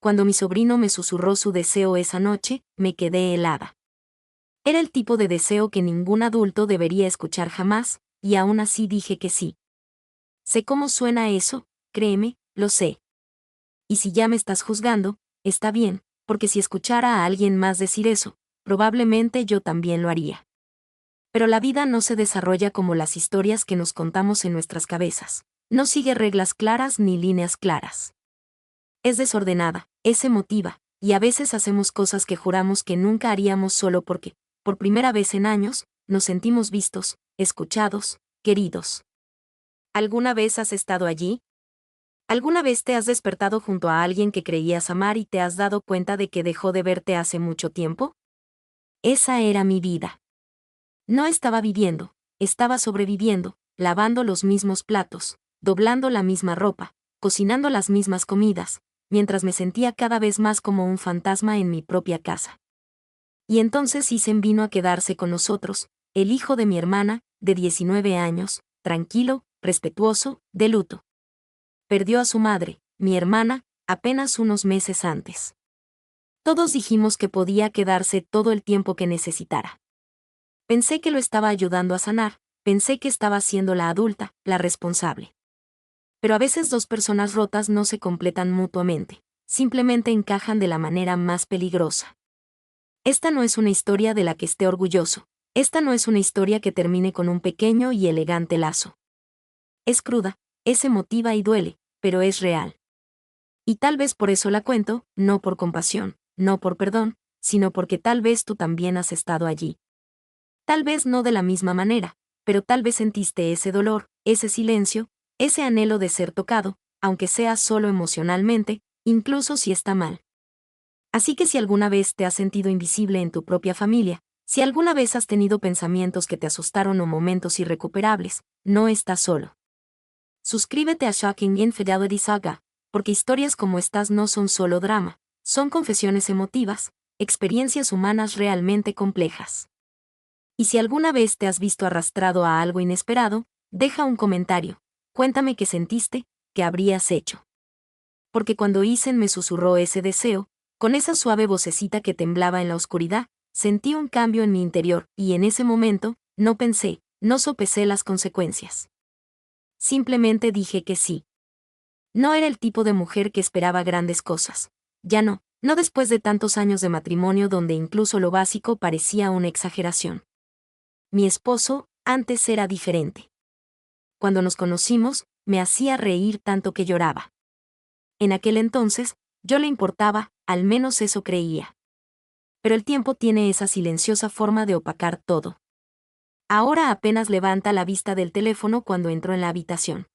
Cuando mi sobrino me susurró su deseo esa noche, me quedé helada. Era el tipo de deseo que ningún adulto debería escuchar jamás, y aún así dije que sí. Sé cómo suena eso, créeme, lo sé. Y si ya me estás juzgando, está bien, porque si escuchara a alguien más decir eso, probablemente yo también lo haría. Pero la vida no se desarrolla como las historias que nos contamos en nuestras cabezas. No sigue reglas claras ni líneas claras. Es desordenada, es emotiva, y a veces hacemos cosas que juramos que nunca haríamos solo porque, por primera vez en años, nos sentimos vistos, escuchados, queridos. ¿Alguna vez has estado allí? ¿Alguna vez te has despertado junto a alguien que creías amar y te has dado cuenta de que dejó de verte hace mucho tiempo? Esa era mi vida. No estaba viviendo, estaba sobreviviendo, lavando los mismos platos, doblando la misma ropa, cocinando las mismas comidas, mientras me sentía cada vez más como un fantasma en mi propia casa. Y entonces Isen vino a quedarse con nosotros, el hijo de mi hermana, de 19 años, tranquilo, respetuoso, de luto. Perdió a su madre, mi hermana, apenas unos meses antes. Todos dijimos que podía quedarse todo el tiempo que necesitara. Pensé que lo estaba ayudando a sanar, pensé que estaba siendo la adulta, la responsable. Pero a veces dos personas rotas no se completan mutuamente, simplemente encajan de la manera más peligrosa. Esta no es una historia de la que esté orgulloso, esta no es una historia que termine con un pequeño y elegante lazo. Es cruda, es emotiva y duele, pero es real. Y tal vez por eso la cuento, no por compasión, no por perdón, sino porque tal vez tú también has estado allí. Tal vez no de la misma manera, pero tal vez sentiste ese dolor, ese silencio, ese anhelo de ser tocado, aunque sea solo emocionalmente, incluso si está mal. Así que si alguna vez te has sentido invisible en tu propia familia, si alguna vez has tenido pensamientos que te asustaron o momentos irrecuperables, no estás solo. Suscríbete a Shocking Infidelity Saga, porque historias como estas no son solo drama, son confesiones emotivas, experiencias humanas realmente complejas. Y si alguna vez te has visto arrastrado a algo inesperado, deja un comentario. Cuéntame qué sentiste, qué habrías hecho. Porque cuando Isen me susurró ese deseo, con esa suave vocecita que temblaba en la oscuridad, sentí un cambio en mi interior, y en ese momento, no pensé, no sopesé las consecuencias. Simplemente dije que sí. No era el tipo de mujer que esperaba grandes cosas. Ya no, no después de tantos años de matrimonio donde incluso lo básico parecía una exageración. Mi esposo, antes era diferente. Cuando nos conocimos, me hacía reír tanto que lloraba. En aquel entonces, yo le importaba, al menos eso creía. Pero el tiempo tiene esa silenciosa forma de opacar todo. Ahora apenas levanta la vista del teléfono cuando entro en la habitación.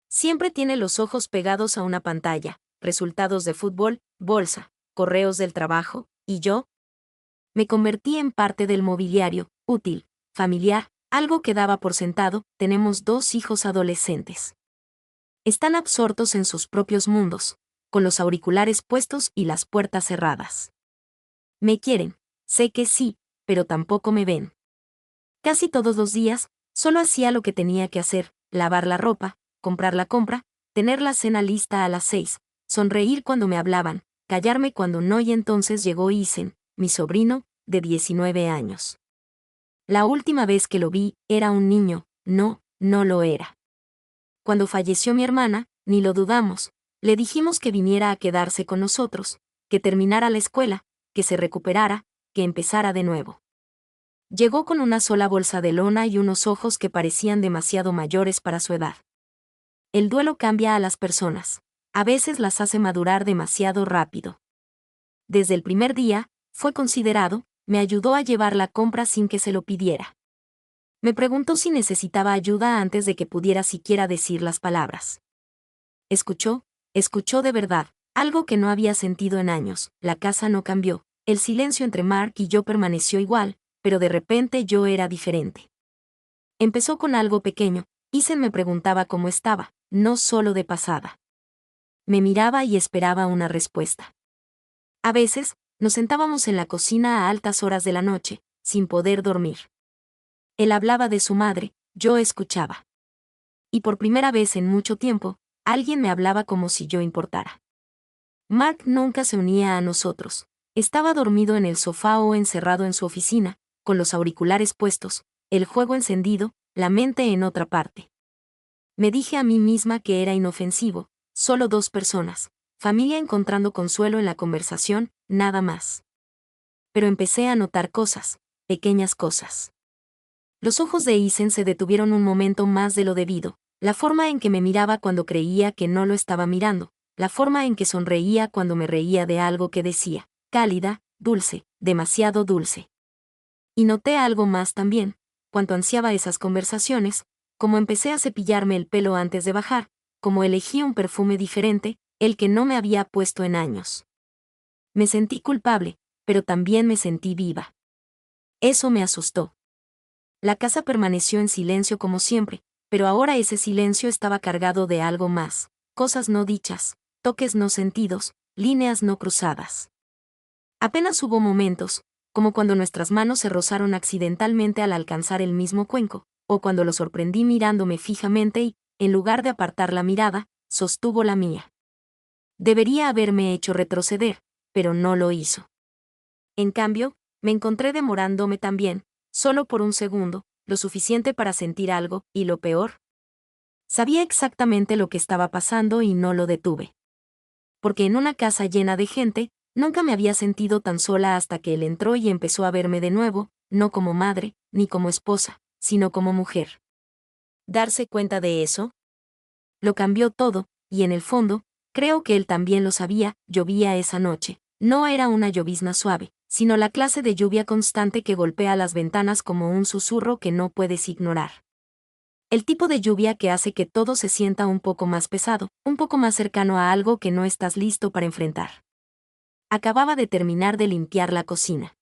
Siempre tiene los ojos pegados a una pantalla, resultados de fútbol, bolsa, correos del trabajo, y yo me convertí en parte del mobiliario, útil, familiar, algo que daba por sentado. Tenemos 2 hijos adolescentes. Están absortos en sus propios mundos, con los auriculares puestos y las puertas cerradas. Me quieren, sé que sí, pero tampoco me ven. Casi todos los días, solo hacía lo que tenía que hacer: lavar la ropa, comprar la compra, tener la cena lista a las 6, sonreír cuando me hablaban, callarme cuando no, y entonces llegó Isen, mi sobrino, de 19 años. La última vez que lo vi, era un niño. No, no lo era. Cuando falleció mi hermana, ni lo dudamos, le dijimos que viniera a quedarse con nosotros, que terminara la escuela, que se recuperara, que empezara de nuevo. Llegó con una sola bolsa de lona y unos ojos que parecían demasiado mayores para su edad. El duelo cambia a las personas. A veces las hace madurar demasiado rápido. Desde el primer día, fue considerado, me ayudó a llevar la compra sin que se lo pidiera. Me preguntó si necesitaba ayuda antes de que pudiera siquiera decir las palabras. Escuchó de verdad, algo que no había sentido en años. La casa no cambió, el silencio entre Mark y yo permaneció igual, pero de repente yo era diferente. Empezó con algo pequeño. Isen me preguntaba cómo estaba, no solo de pasada. Me miraba y esperaba una respuesta. A veces, nos sentábamos en la cocina a altas horas de la noche, sin poder dormir. Él hablaba de su madre, yo escuchaba. Y por primera vez en mucho tiempo, alguien me hablaba como si yo importara. Mark nunca se unía a nosotros. Estaba dormido en el sofá o encerrado en su oficina, con los auriculares puestos, el juego encendido, la mente en otra parte. Me dije a mí misma que era inofensivo, solo dos personas, familia encontrando consuelo en la conversación, nada más. Pero empecé a notar cosas, pequeñas cosas. Los ojos de Isen se detuvieron un momento más de lo debido, la forma en que me miraba cuando creía que no lo estaba mirando, la forma en que sonreía cuando me reía de algo que decía, cálida, dulce, demasiado dulce. Y noté algo más también, cuanto ansiaba esas conversaciones, como empecé a cepillarme el pelo antes de bajar, como elegí un perfume diferente, el que no me había puesto en años. Me sentí culpable, pero también me sentí viva. Eso me asustó. La casa permaneció en silencio como siempre, pero ahora ese silencio estaba cargado de algo más, cosas no dichas, toques no sentidos, líneas no cruzadas. Apenas hubo momentos, como cuando nuestras manos se rozaron accidentalmente al alcanzar el mismo cuenco, o cuando lo sorprendí mirándome fijamente y, en lugar de apartar la mirada, sostuvo la mía. Debería haberme hecho retroceder, pero no lo hizo. En cambio, me encontré demorándome también, solo por un segundo, lo suficiente para sentir algo, y lo peor. Sabía exactamente lo que estaba pasando y no lo detuve. Porque en una casa llena de gente, nunca me había sentido tan sola hasta que él entró y empezó a verme de nuevo, no como madre, ni como esposa, sino como mujer. ¿Darse cuenta de eso? Lo cambió todo, y en el fondo, creo que él también lo sabía. Llovía esa noche. No era una llovizna suave, sino la clase de lluvia constante que golpea las ventanas como un susurro que no puedes ignorar. El tipo de lluvia que hace que todo se sienta un poco más pesado, un poco más cercano a algo que no estás listo para enfrentar. Acababa de terminar de limpiar la cocina.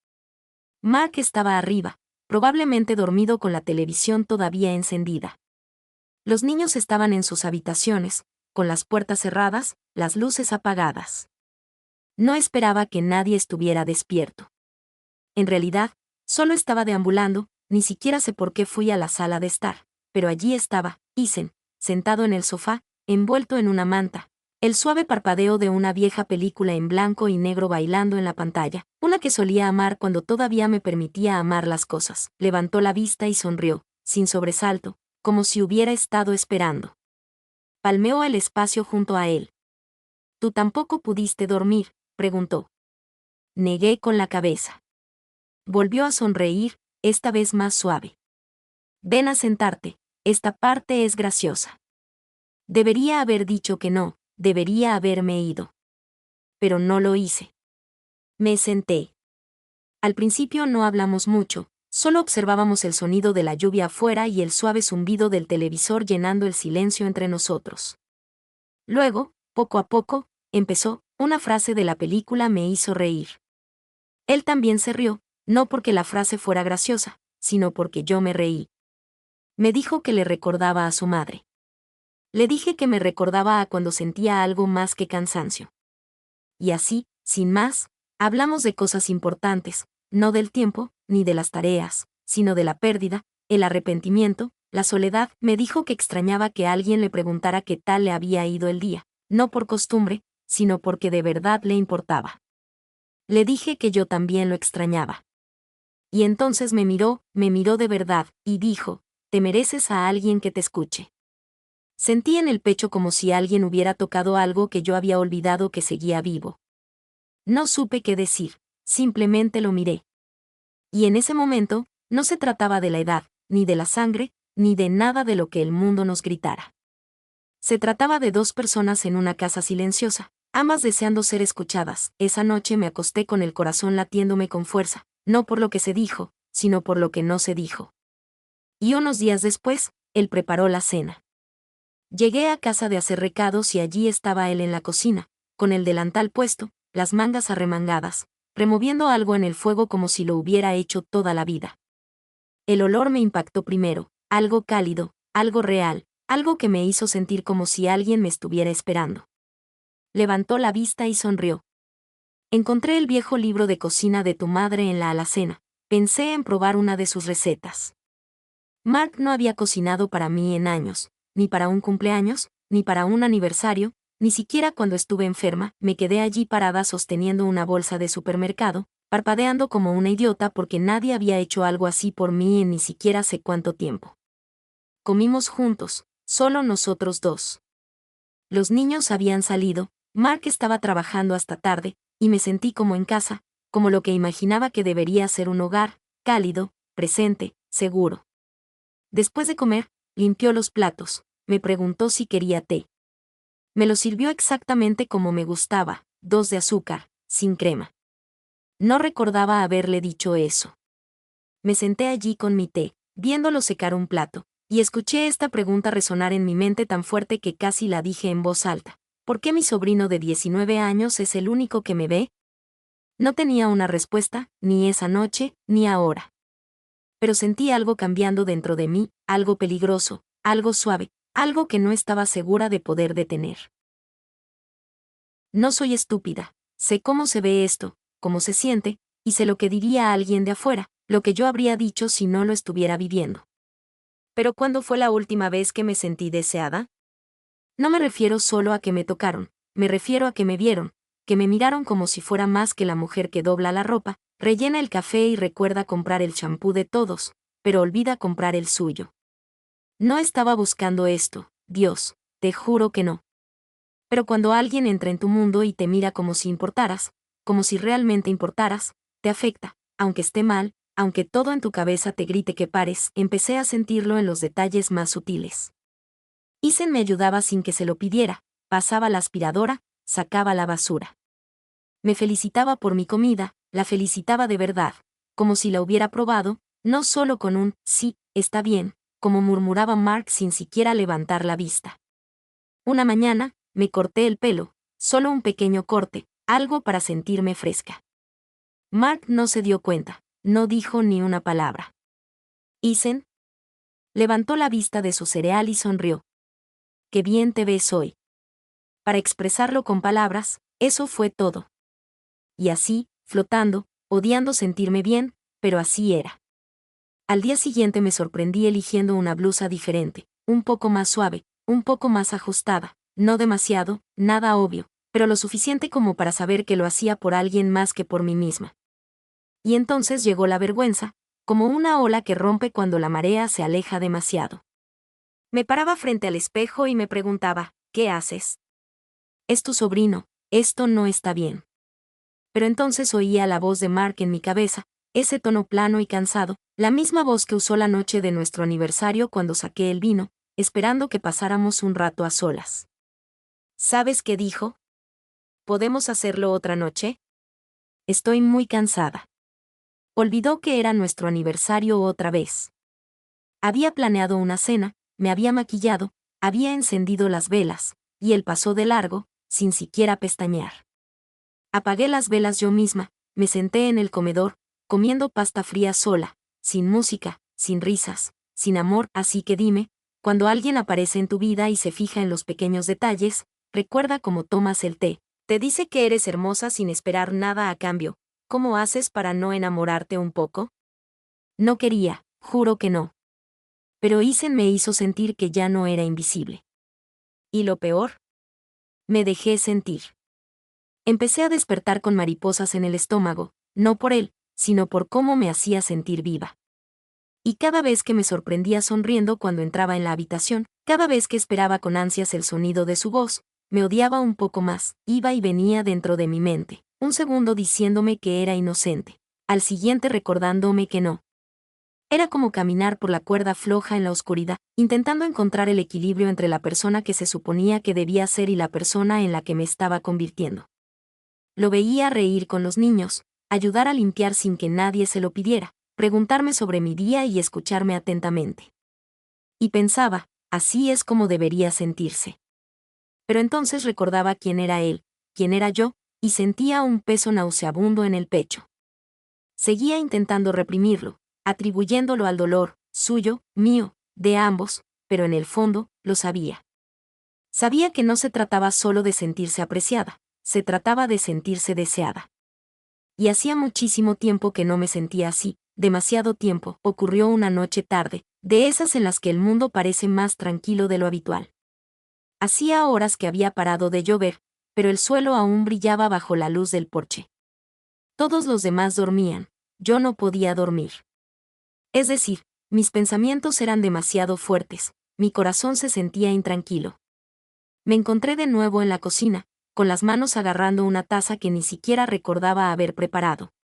Mark estaba arriba, probablemente dormido con la televisión todavía encendida. Los niños estaban en sus habitaciones, con las puertas cerradas, las luces apagadas. No esperaba que nadie estuviera despierto. En realidad, solo estaba deambulando, ni siquiera sé por qué fui a la sala de estar, pero allí estaba, Isen, sentado en el sofá, envuelto en una manta, el suave parpadeo de una vieja película en blanco y negro bailando en la pantalla, una que solía amar cuando todavía me permitía amar las cosas. Levantó la vista y sonrió, sin sobresalto, como si hubiera estado esperando. Palmeó el espacio junto a él. ¿Tú tampoco pudiste dormir?, preguntó. Negué con la cabeza. Volvió a sonreír, esta vez más suave. Ven a sentarte, esta parte es graciosa. Debería haber dicho que no, debería haberme ido. Pero no lo hice. Me senté. Al principio no hablamos mucho, solo observábamos el sonido de la lluvia afuera y el suave zumbido del televisor llenando el silencio entre nosotros. Luego, poco a poco, empezó, una frase de la película me hizo reír. Él también se rió, no porque la frase fuera graciosa, sino porque yo me reí. Me dijo que le recordaba a su madre. Le dije que me recordaba a cuando sentía algo más que cansancio. Y así, sin más, hablamos de cosas importantes, no del tiempo, ni de las tareas, sino de la pérdida, el arrepentimiento, la soledad. Me dijo que extrañaba que alguien le preguntara qué tal le había ido el día, no por costumbre, sino porque de verdad le importaba. Le dije que yo también lo extrañaba. Y entonces me miró de verdad, y dijo, te mereces a alguien que te escuche. Sentí en el pecho como si alguien hubiera tocado algo que yo había olvidado que seguía vivo. No supe qué decir, simplemente lo miré. Y en ese momento, no se trataba de la edad, ni de la sangre, ni de nada de lo que el mundo nos gritara. Se trataba de dos personas en una casa silenciosa, ambas deseando ser escuchadas. Esa noche me acosté con el corazón latiéndome con fuerza, no por lo que se dijo, sino por lo que no se dijo. Y unos días después, él preparó la cena. Llegué a casa de hacer recados y allí estaba él en la cocina, con el delantal puesto, las mangas arremangadas, removiendo algo en el fuego como si lo hubiera hecho toda la vida. El olor me impactó primero, algo cálido, algo real, algo que me hizo sentir como si alguien me estuviera esperando. Levantó la vista y sonrió. Encontré el viejo libro de cocina de tu madre en la alacena. Pensé en probar una de sus recetas. Mark no había cocinado para mí en años, ni para un cumpleaños, ni para un aniversario, ni siquiera cuando estuve enferma, me quedé allí parada sosteniendo una bolsa de supermercado, parpadeando como una idiota porque nadie había hecho algo así por mí en ni siquiera sé cuánto tiempo. Comimos juntos, solo nosotros dos. Los niños habían salido, Mark estaba trabajando hasta tarde, y me sentí como en casa, como lo que imaginaba que debería ser un hogar, cálido, presente, seguro. Después de comer, limpió los platos, me preguntó si quería té. Me lo sirvió exactamente como me gustaba, 2 de azúcar, sin crema. No recordaba haberle dicho eso. Me senté allí con mi té, viéndolo secar un plato, y escuché esta pregunta resonar en mi mente tan fuerte que casi la dije en voz alta. ¿Por qué mi sobrino de 19 años es el único que me ve? No tenía una respuesta, ni esa noche, ni ahora. Pero sentí algo cambiando dentro de mí, algo peligroso, algo suave, algo que no estaba segura de poder detener. No soy estúpida, sé cómo se ve esto, cómo se siente, y sé lo que diría alguien de afuera, lo que yo habría dicho si no lo estuviera viviendo. ¿Pero cuándo fue la última vez que me sentí deseada? No me refiero solo a que me tocaron, me refiero a que me vieron, que me miraron como si fuera más que la mujer que dobla la ropa, rellena el café y recuerda comprar el champú de todos, pero olvida comprar el suyo. No estaba buscando esto, Dios, te juro que no. Pero cuando alguien entra en tu mundo y te mira como si importaras, como si realmente importaras, te afecta, aunque esté mal, aunque todo en tu cabeza te grite que pares, empecé a sentirlo en los detalles más sutiles. Isen me ayudaba sin que se lo pidiera, pasaba la aspiradora, sacaba la basura. Me felicitaba por mi comida, la felicitaba de verdad, como si la hubiera probado, no solo con un sí, está bien, como murmuraba Mark sin siquiera levantar la vista. Una mañana, me corté el pelo, solo un pequeño corte, algo para sentirme fresca. Mark no se dio cuenta, no dijo ni una palabra. Isen levantó la vista de su cereal y sonrió. Qué bien te ves hoy. Para expresarlo con palabras, eso fue todo. Y así, flotando, odiando sentirme bien, pero así era. Al día siguiente me sorprendí eligiendo una blusa diferente, un poco más suave, un poco más ajustada, no demasiado, nada obvio, pero lo suficiente como para saber que lo hacía por alguien más que por mí misma. Y entonces llegó la vergüenza, como una ola que rompe cuando la marea se aleja demasiado. Me paraba frente al espejo y me preguntaba, ¿qué haces? Es tu sobrino, esto no está bien. Pero entonces oía la voz de Mark en mi cabeza, ese tono plano y cansado, la misma voz que usó la noche de nuestro aniversario cuando saqué el vino, esperando que pasáramos un rato a solas. ¿Sabes qué dijo? ¿Podemos hacerlo otra noche? Estoy muy cansada. Olvidó que era nuestro aniversario otra vez. Había planeado una cena, me había maquillado, había encendido las velas, y él pasó de largo, sin siquiera pestañear. Apagué las velas yo misma, me senté en el comedor, comiendo pasta fría sola, sin música, sin risas, sin amor, así que dime, cuando alguien aparece en tu vida y se fija en los pequeños detalles, recuerda cómo tomas el té, te dice que eres hermosa sin esperar nada a cambio, ¿cómo haces para no enamorarte un poco? No quería, juro que no. Pero Isen me hizo sentir que ya no era invisible. ¿Y lo peor? Me dejé sentir. Empecé a despertar con mariposas en el estómago, no por él, sino por cómo me hacía sentir viva. Y cada vez que me sorprendía sonriendo cuando entraba en la habitación, cada vez que esperaba con ansias el sonido de su voz, me odiaba un poco más, iba y venía dentro de mi mente, un segundo diciéndome que era inocente, al siguiente recordándome que no. Era como caminar por la cuerda floja en la oscuridad, intentando encontrar el equilibrio entre la persona que se suponía que debía ser y la persona en la que me estaba convirtiendo. Lo veía reír con los niños, ayudar a limpiar sin que nadie se lo pidiera, preguntarme sobre mi día y escucharme atentamente. Y pensaba, así es como debería sentirse. Pero entonces recordaba quién era él, quién era yo, y sentía un peso nauseabundo en el pecho. Seguía intentando reprimirlo, atribuyéndolo al dolor, suyo, mío, de ambos, pero en el fondo, lo sabía. Sabía que no se trataba solo de sentirse apreciada, se trataba de sentirse deseada. Y hacía muchísimo tiempo que no me sentía así, demasiado tiempo. Ocurrió una noche tarde, de esas en las que el mundo parece más tranquilo de lo habitual. Hacía horas que había parado de llover, pero el suelo aún brillaba bajo la luz del porche. Todos los demás dormían, yo no podía dormir. Es decir, mis pensamientos eran demasiado fuertes, mi corazón se sentía intranquilo. Me encontré de nuevo en la cocina, con las manos agarrando una taza que ni siquiera recordaba haber preparado.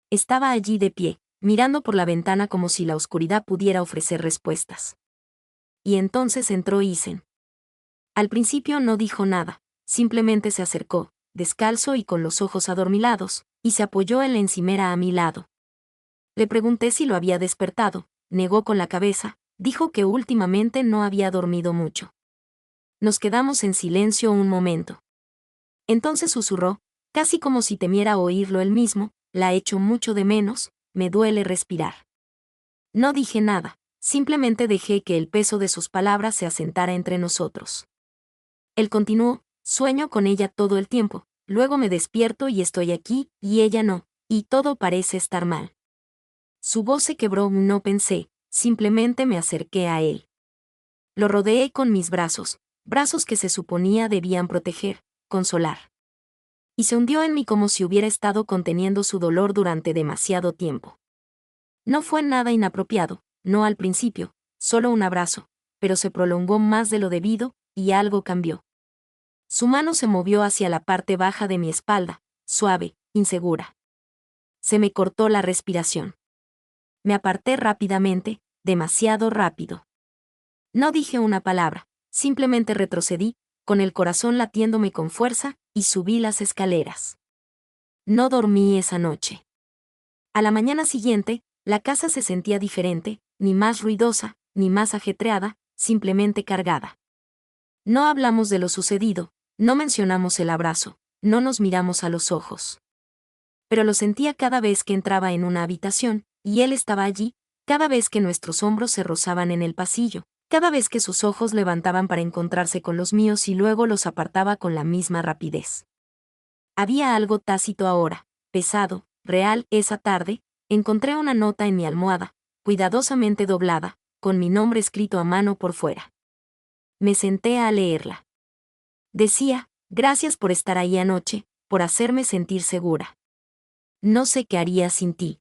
Estaba allí de pie, mirando por la ventana como si la oscuridad pudiera ofrecer respuestas. Y entonces entró Isen. Al principio no dijo nada, simplemente se acercó, descalzo y con los ojos adormilados, y se apoyó en la encimera a mi lado. Le pregunté si lo había despertado, negó con la cabeza, dijo que últimamente no había dormido mucho. Nos quedamos en silencio un momento. Entonces susurró, casi como si temiera oírlo él mismo, la echo mucho de menos, me duele respirar. No dije nada, simplemente dejé que el peso de sus palabras se asentara entre nosotros. Él continuó, sueño con ella todo el tiempo, luego me despierto y estoy aquí, y ella no, y todo parece estar mal. Su voz se quebró, no pensé, simplemente me acerqué a él. Lo rodeé con mis brazos que se suponía debían proteger, consolar. Y se hundió en mí como si hubiera estado conteniendo su dolor durante demasiado tiempo. No fue nada inapropiado, no al principio, solo un abrazo, pero se prolongó más de lo debido, y algo cambió. Su mano se movió hacia la parte baja de mi espalda, suave, insegura. Se me cortó la respiración. Me aparté rápidamente, demasiado rápido. No dije una palabra, simplemente retrocedí, con el corazón latiéndome con fuerza, y subí las escaleras. No dormí esa noche. A la mañana siguiente, la casa se sentía diferente, ni más ruidosa, ni más ajetreada, simplemente cargada. No hablamos de lo sucedido, no mencionamos el abrazo, no nos miramos a los ojos. Pero lo sentía cada vez que entraba en una habitación, y él estaba allí, cada vez que nuestros hombros se rozaban en el pasillo, cada vez que sus ojos levantaban para encontrarse con los míos y luego los apartaba con la misma rapidez. Había algo tácito ahora, pesado, real. Esa tarde, encontré una nota en mi almohada, cuidadosamente doblada, con mi nombre escrito a mano por fuera. Me senté a leerla. Decía, gracias por estar ahí anoche, por hacerme sentir segura. No sé qué haría sin ti.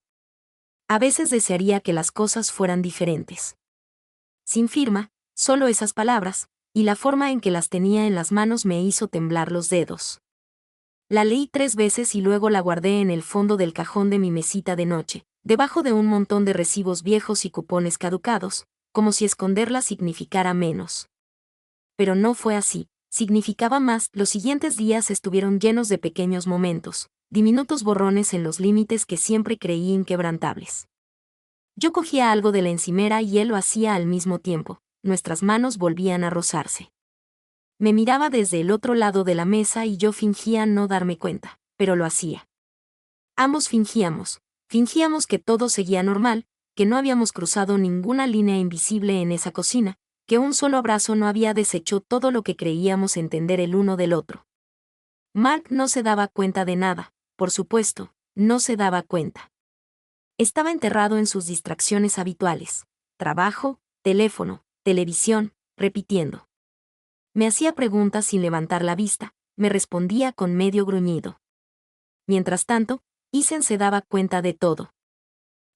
A veces desearía que las cosas fueran diferentes. Sin firma, solo esas palabras, y la forma en que las tenía en las manos me hizo temblar los dedos. La leí 3 veces y luego la guardé en el fondo del cajón de mi mesita de noche, debajo de un montón de recibos viejos y cupones caducados, como si esconderla significara menos. Pero no fue así, significaba más. Los siguientes días estuvieron llenos de pequeños momentos, diminutos borrones en los límites que siempre creí inquebrantables. Yo cogía algo de la encimera y él lo hacía al mismo tiempo, nuestras manos volvían a rozarse. Me miraba desde el otro lado de la mesa y yo fingía no darme cuenta, pero lo hacía. Ambos fingíamos que todo seguía normal, que no habíamos cruzado ninguna línea invisible en esa cocina, que un solo abrazo no había deshecho todo lo que creíamos entender el uno del otro. Mark no se daba cuenta de nada, por supuesto, no se daba cuenta. Estaba enterrado en sus distracciones habituales, trabajo, teléfono, televisión, repitiendo. Me hacía preguntas sin levantar la vista, me respondía con medio gruñido. Mientras tanto, Isen se daba cuenta de todo.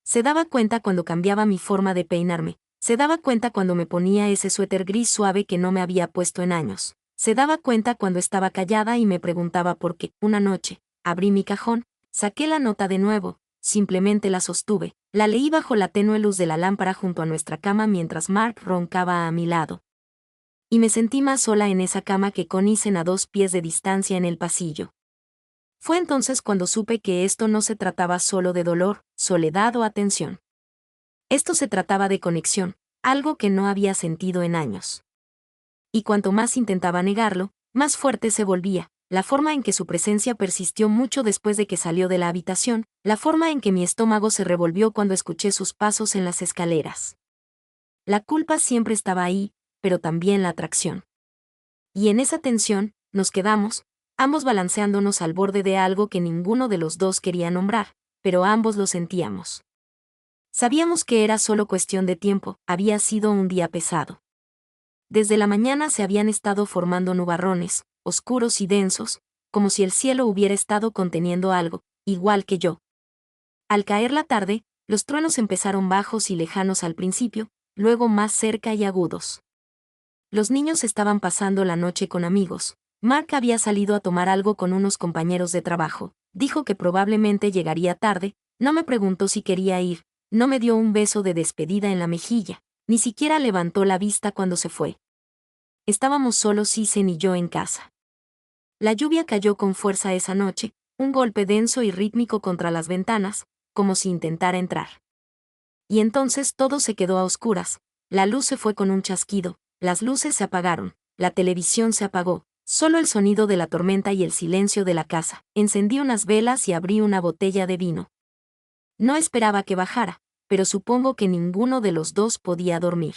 Se daba cuenta cuando cambiaba mi forma de peinarme, se daba cuenta cuando me ponía ese suéter gris suave que no me había puesto en años, se daba cuenta cuando estaba callada y me preguntaba por qué. Una noche, abrí mi cajón, saqué la nota de nuevo, simplemente la sostuve, la leí bajo la tenue luz de la lámpara junto a nuestra cama mientras Mark roncaba a mi lado. Y me sentí más sola en esa cama que con Isen a 2 pies de distancia en el pasillo. Fue entonces cuando supe que esto no se trataba solo de dolor, soledad o atención. Esto se trataba de conexión, algo que no había sentido en años. Y cuanto más intentaba negarlo, más fuerte se volvía, la forma en que su presencia persistió mucho después de que salió de la habitación, la forma en que mi estómago se revolvió cuando escuché sus pasos en las escaleras. La culpa siempre estaba ahí, pero también la atracción. Y en esa tensión, nos quedamos, ambos balanceándonos al borde de algo que ninguno de los dos quería nombrar, pero ambos lo sentíamos. Sabíamos que era solo cuestión de tiempo, había sido un día pesado. Desde la mañana se habían estado formando nubarrones, oscuros y densos, como si el cielo hubiera estado conteniendo algo, igual que yo. Al caer la tarde, los truenos empezaron bajos y lejanos al principio, luego más cerca y agudos. Los niños estaban pasando la noche con amigos. Mark había salido a tomar algo con unos compañeros de trabajo. Dijo que probablemente llegaría tarde, no me preguntó si quería ir, no me dio un beso de despedida en la mejilla, ni siquiera levantó la vista cuando se fue. Estábamos solos Isen y yo en casa. La lluvia cayó con fuerza esa noche, un golpe denso y rítmico contra las ventanas, como si intentara entrar. Y entonces todo se quedó a oscuras, la luz se fue con un chasquido, las luces se apagaron, la televisión se apagó, solo el sonido de la tormenta y el silencio de la casa. Encendí unas velas y abrí una botella de vino. No esperaba que bajara, pero supongo que ninguno de los dos podía dormir.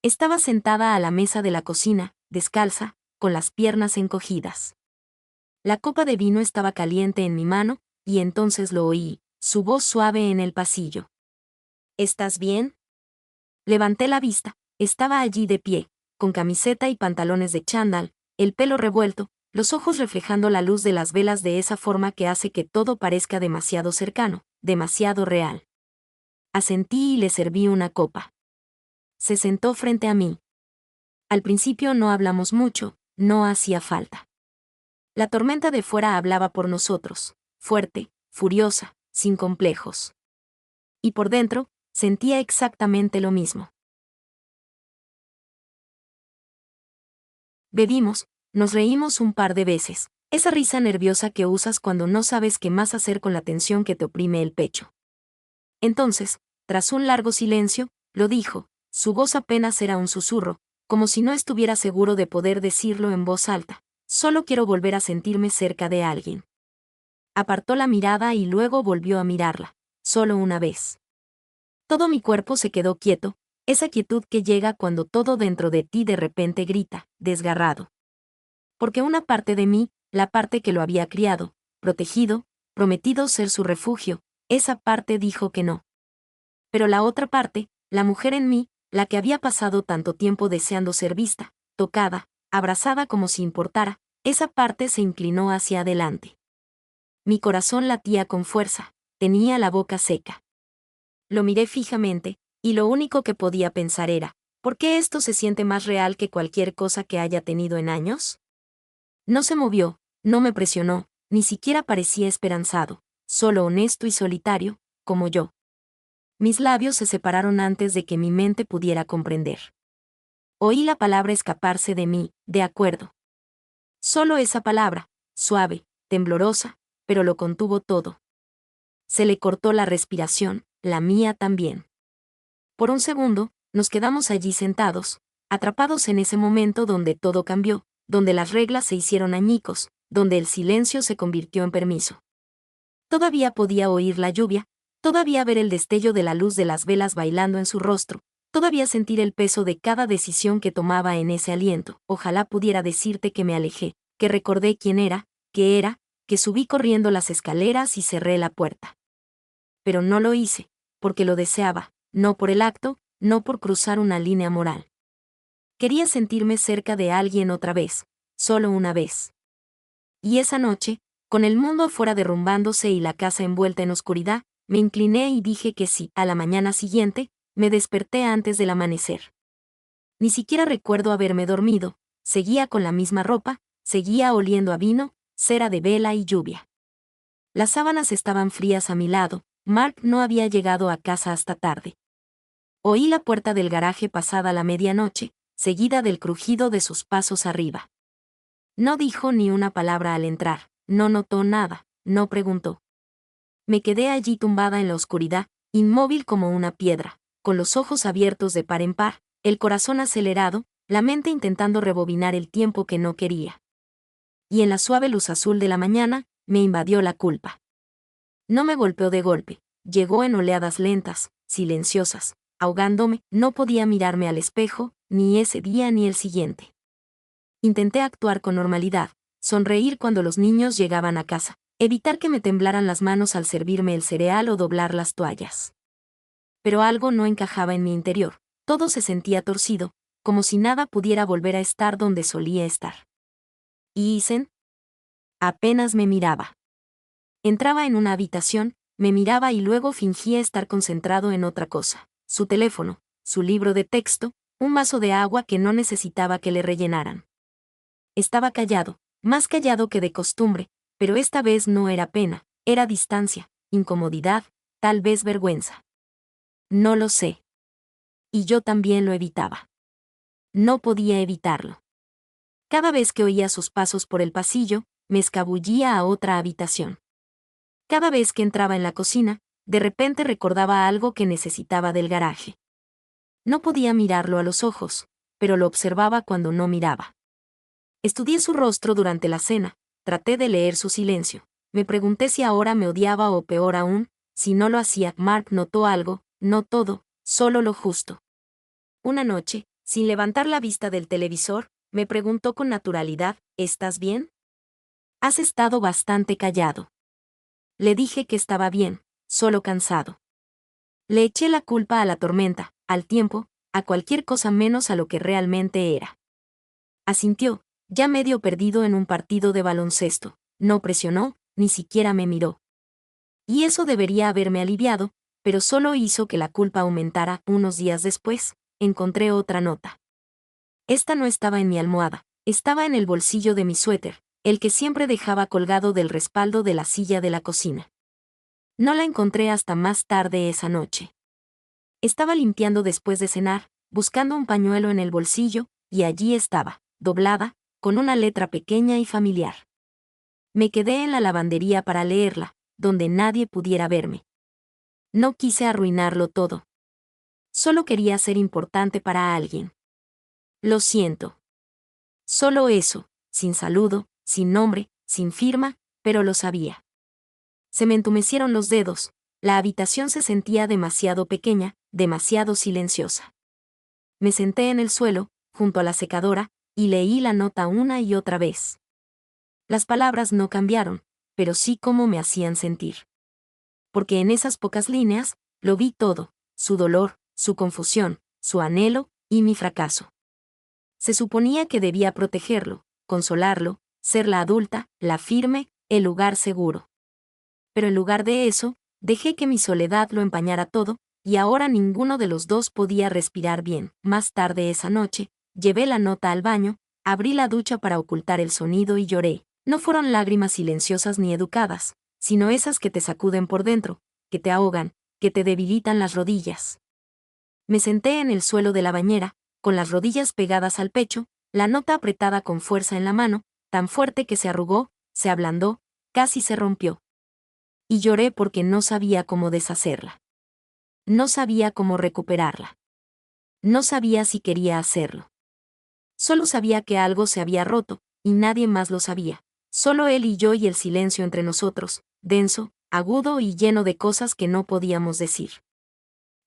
Estaba sentada a la mesa de la cocina, descalza, con las piernas encogidas. La copa de vino estaba caliente en mi mano, y entonces lo oí, su voz suave en el pasillo. ¿Estás bien? Levanté la vista, estaba allí de pie, con camiseta y pantalones de chándal, el pelo revuelto, los ojos reflejando la luz de las velas de esa forma que hace que todo parezca demasiado cercano, demasiado real. Asentí y le serví una copa. Se sentó frente a mí. Al principio no hablamos mucho, no hacía falta. La tormenta de fuera hablaba por nosotros, fuerte, furiosa, sin complejos. Y por dentro, sentía exactamente lo mismo. Bebimos, nos reímos un par de veces, esa risa nerviosa que usas cuando no sabes qué más hacer con la tensión que te oprime el pecho. Entonces, tras un largo silencio, lo dijo, su voz apenas era un susurro, como si no estuviera seguro de poder decirlo en voz alta. Solo quiero volver a sentirme cerca de alguien. Apartó la mirada y luego volvió a mirarla, solo una vez. Todo mi cuerpo se quedó quieto, esa quietud que llega cuando todo dentro de ti de repente grita, desgarrado. Porque una parte de mí, la parte que lo había criado, protegido, prometido ser su refugio, esa parte dijo que no. Pero la otra parte, la mujer en mí, la que había pasado tanto tiempo deseando ser vista, tocada, abrazada como si importara, esa parte se inclinó hacia adelante. Mi corazón latía con fuerza, tenía la boca seca. Lo miré fijamente, y lo único que podía pensar era, ¿por qué esto se siente más real que cualquier cosa que haya tenido en años? No se movió, no me presionó, ni siquiera parecía esperanzado, solo honesto y solitario, como yo. Mis labios se separaron antes de que mi mente pudiera comprender. Oí la palabra escaparse de mí, de acuerdo. Solo esa palabra, suave, temblorosa, pero lo contuvo todo. Se le cortó la respiración, la mía también. Por un segundo, nos quedamos allí sentados, atrapados en ese momento donde todo cambió, donde las reglas se hicieron añicos, donde el silencio se convirtió en permiso. Todavía podía oír la lluvia, todavía ver el destello de la luz de las velas bailando en su rostro, todavía sentir el peso de cada decisión que tomaba en ese aliento. Ojalá pudiera decirte que me alejé, que recordé quién era, que subí corriendo las escaleras y cerré la puerta. Pero no lo hice, porque lo deseaba, no por el acto, no por cruzar una línea moral. Quería sentirme cerca de alguien otra vez, solo una vez. Y esa noche, con el mundo afuera derrumbándose y la casa envuelta en oscuridad, me incliné y dije que sí. A la mañana siguiente, me desperté antes del amanecer. Ni siquiera recuerdo haberme dormido, seguía con la misma ropa, seguía oliendo a vino, cera de vela y lluvia. Las sábanas estaban frías a mi lado, Mark no había llegado a casa hasta tarde. Oí la puerta del garaje pasada la medianoche, seguida del crujido de sus pasos arriba. No dijo ni una palabra al entrar, no notó nada, no preguntó. Me quedé allí tumbada en la oscuridad, inmóvil como una piedra, con los ojos abiertos de par en par, el corazón acelerado, la mente intentando rebobinar el tiempo que no quería. Y en la suave luz azul de la mañana, me invadió la culpa. No me golpeó de golpe, llegó en oleadas lentas, silenciosas, ahogándome, no podía mirarme al espejo, ni ese día ni el siguiente. Intenté actuar con normalidad, sonreír cuando los niños llegaban a casa, evitar que me temblaran las manos al servirme el cereal o doblar las toallas. Pero algo no encajaba en mi interior, todo se sentía torcido, como si nada pudiera volver a estar donde solía estar. ¿Y Isen? Apenas me miraba. Entraba en una habitación, me miraba y luego fingía estar concentrado en otra cosa. Su teléfono, su libro de texto, un vaso de agua que no necesitaba que le rellenaran. Estaba callado, más callado que de costumbre, pero esta vez no era pena, era distancia, incomodidad, tal vez vergüenza. No lo sé. Y yo también lo evitaba. No podía evitarlo. Cada vez que oía sus pasos por el pasillo, me escabullía a otra habitación. Cada vez que entraba en la cocina, de repente recordaba algo que necesitaba del garaje. No podía mirarlo a los ojos, pero lo observaba cuando no miraba. Estudié su rostro durante la cena, traté de leer su silencio. Me pregunté si ahora me odiaba o peor aún, si no lo hacía. Mark notó algo, no todo, solo lo justo. Una noche, sin levantar la vista del televisor, me preguntó con naturalidad, ¿estás bien? Has estado bastante callado. Le dije que estaba bien, solo cansado. Le eché la culpa a la tormenta, al tiempo, a cualquier cosa menos a lo que realmente era. Asintió, ya medio perdido en un partido de baloncesto, no presionó, ni siquiera me miró. Y eso debería haberme aliviado, pero solo hizo que la culpa aumentara. Unos días después, encontré otra nota. Esta no estaba en mi almohada, estaba en el bolsillo de mi suéter, el que siempre dejaba colgado del respaldo de la silla de la cocina. No la encontré hasta más tarde esa noche. Estaba limpiando después de cenar, buscando un pañuelo en el bolsillo, y allí estaba, doblada, con una letra pequeña y familiar. Me quedé en la lavandería para leerla, donde nadie pudiera verme. No quise arruinarlo todo. Solo quería ser importante para alguien. Lo siento. Solo eso, sin saludo, sin nombre, sin firma, pero lo sabía. Se me entumecieron los dedos, la habitación se sentía demasiado pequeña, demasiado silenciosa. Me senté en el suelo, junto a la secadora, y leí la nota una y otra vez. Las palabras no cambiaron, pero sí cómo me hacían sentir. Porque en esas pocas líneas, lo vi todo, su dolor, su confusión, su anhelo, y mi fracaso. Se suponía que debía protegerlo, consolarlo, ser la adulta, la firme, el lugar seguro. Pero en lugar de eso, dejé que mi soledad lo empañara todo, y ahora ninguno de los dos podía respirar bien. Más tarde esa noche, llevé la nota al baño, abrí la ducha para ocultar el sonido y lloré. No fueron lágrimas silenciosas ni educadas, sino esas que te sacuden por dentro, que te ahogan, que te debilitan las rodillas. Me senté en el suelo de la bañera, con las rodillas pegadas al pecho, la nota apretada con fuerza en la mano, tan fuerte que se arrugó, se ablandó, casi se rompió. Y lloré porque no sabía cómo deshacerla. No sabía cómo recuperarla. No sabía si quería hacerlo. Solo sabía que algo se había roto, y nadie más lo sabía. Solo él y yo y el silencio entre nosotros, denso, agudo y lleno de cosas que no podíamos decir.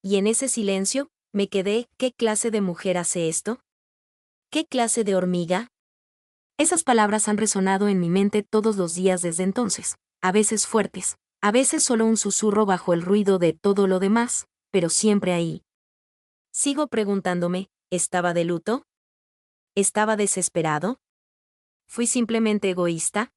Y en ese silencio, me quedé, ¿qué clase de mujer hace esto? ¿Qué clase de hormiga? Esas palabras han resonado en mi mente todos los días desde entonces, a veces fuertes, a veces solo un susurro bajo el ruido de todo lo demás, pero siempre ahí. Sigo preguntándome, ¿estaba de luto? ¿Estaba desesperado? ¿Fui simplemente egoísta?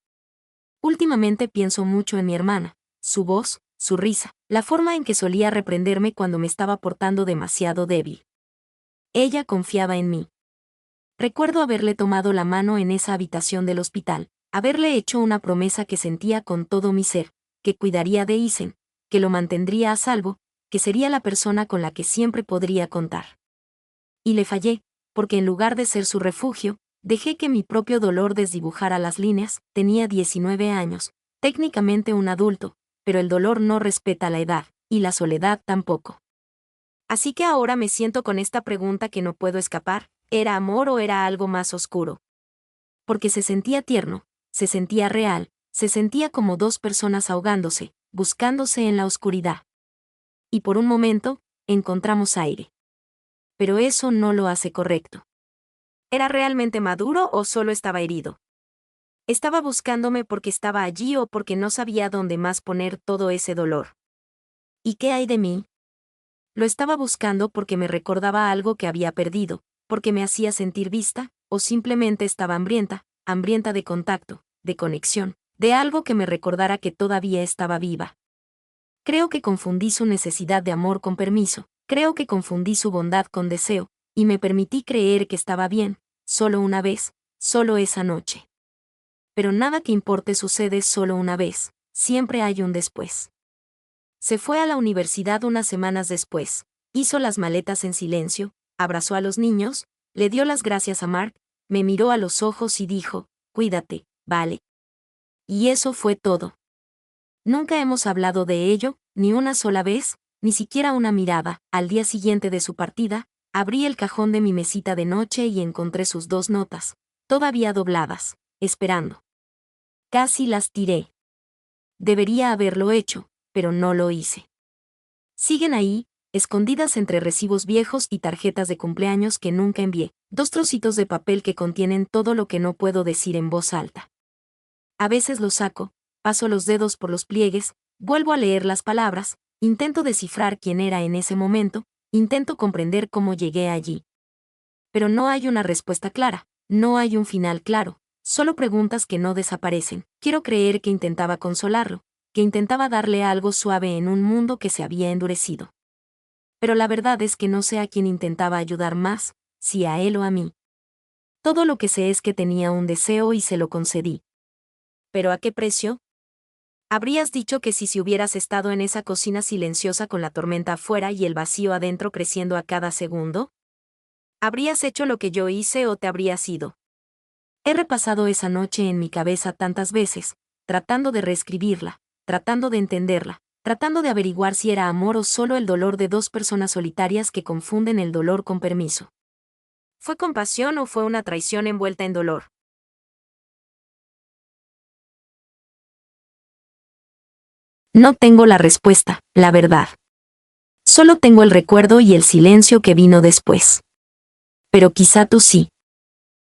Últimamente pienso mucho en mi hermana, su voz, su risa, la forma en que solía reprenderme cuando me estaba portando demasiado débil. Ella confiaba en mí. Recuerdo haberle tomado la mano en esa habitación del hospital, haberle hecho una promesa que sentía con todo mi ser, que cuidaría de Isen, que lo mantendría a salvo, que sería la persona con la que siempre podría contar. Y le fallé, porque en lugar de ser su refugio, dejé que mi propio dolor desdibujara las líneas. Tenía 19 años, técnicamente un adulto, pero el dolor no respeta la edad, y la soledad tampoco. Así que ahora me siento con esta pregunta que no puedo escapar, ¿era amor o era algo más oscuro? Porque se sentía tierno, se sentía real, se sentía como dos personas ahogándose, buscándose en la oscuridad. Y por un momento, encontramos aire. Pero eso no lo hace correcto. ¿Era realmente maduro o solo estaba herido? ¿Estaba buscándome porque estaba allí o porque no sabía dónde más poner todo ese dolor? ¿Y qué hay de mí? Lo estaba buscando porque me recordaba algo que había perdido, porque me hacía sentir vista, o simplemente estaba hambrienta, hambrienta de contacto, de conexión, de algo que me recordara que todavía estaba viva. Creo que confundí su necesidad de amor con permiso, creo que confundí su bondad con deseo, y me permití creer que estaba bien, solo una vez, solo esa noche. Pero nada que importe sucede solo una vez, siempre hay un después. Se fue a la universidad unas semanas después, hizo las maletas en silencio, abrazó a los niños, le dio las gracias a Mark, me miró a los ojos y dijo, cuídate, vale. Y eso fue todo. Nunca hemos hablado de ello, ni una sola vez, ni siquiera una mirada. Al día siguiente de su partida, abrí el cajón de mi mesita de noche y encontré sus 2 notas, todavía dobladas, esperando. Casi las tiré. Debería haberlo hecho, pero no lo hice. Siguen ahí, escondidas entre recibos viejos y tarjetas de cumpleaños que nunca envié, 2 trocitos de papel que contienen todo lo que no puedo decir en voz alta. A veces los saco, paso los dedos por los pliegues, vuelvo a leer las palabras, intento descifrar quién era en ese momento, intento comprender cómo llegué allí. Pero no hay una respuesta clara, no hay un final claro, solo preguntas que no desaparecen. Quiero creer que intentaba consolarlo, que intentaba darle algo suave en un mundo que se había endurecido. Pero la verdad es que no sé a quién intentaba ayudar más, si a él o a mí. Todo lo que sé es que tenía un deseo y se lo concedí. ¿Pero a qué precio? Habrías dicho que si hubieras estado en esa cocina silenciosa con la tormenta afuera y el vacío adentro creciendo a cada segundo. ¿Habrías hecho lo que yo hice o te habrías ido? He repasado esa noche en mi cabeza tantas veces, tratando de reescribirla, tratando de entenderla, tratando de averiguar si era amor o solo el dolor de 2 personas solitarias que confunden el dolor con permiso. ¿Fue compasión o fue una traición envuelta en dolor? No tengo la respuesta, la verdad. Solo tengo el recuerdo y el silencio que vino después. Pero quizá tú sí.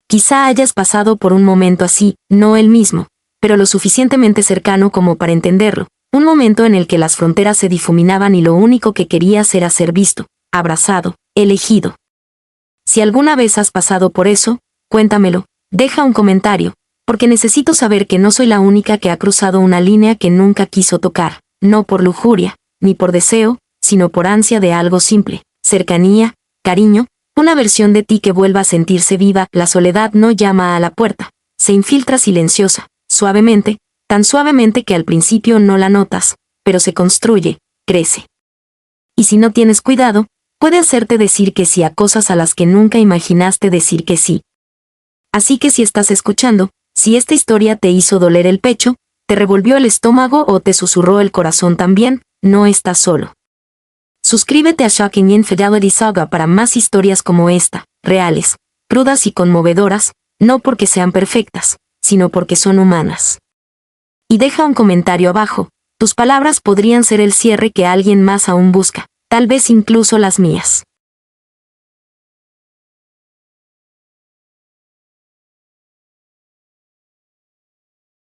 Quizá hayas pasado por un momento así, no el mismo, pero lo suficientemente cercano como para entenderlo. Un momento en el que las fronteras se difuminaban y lo único que querías era ser visto, abrazado, elegido. Si alguna vez has pasado por eso, cuéntamelo, deja un comentario, porque necesito saber que no soy la única que ha cruzado una línea que nunca quiso tocar, no por lujuria, ni por deseo, sino por ansia de algo simple, cercanía, cariño, una versión de ti que vuelva a sentirse viva. La soledad no llama a la puerta, se infiltra silenciosa, suavemente, tan suavemente que al principio no la notas, pero se construye, crece. Y si no tienes cuidado, puede hacerte decir que sí a cosas a las que nunca imaginaste decir que sí. Así que si estás escuchando, si esta historia te hizo doler el pecho, te revolvió el estómago o te susurró el corazón también, no estás solo. Suscríbete a Shocking Infidelity Saga para más historias como esta, reales, crudas y conmovedoras, no porque sean perfectas, sino porque son humanas. Y deja un comentario abajo, tus palabras podrían ser el cierre que alguien más aún busca, tal vez incluso las mías.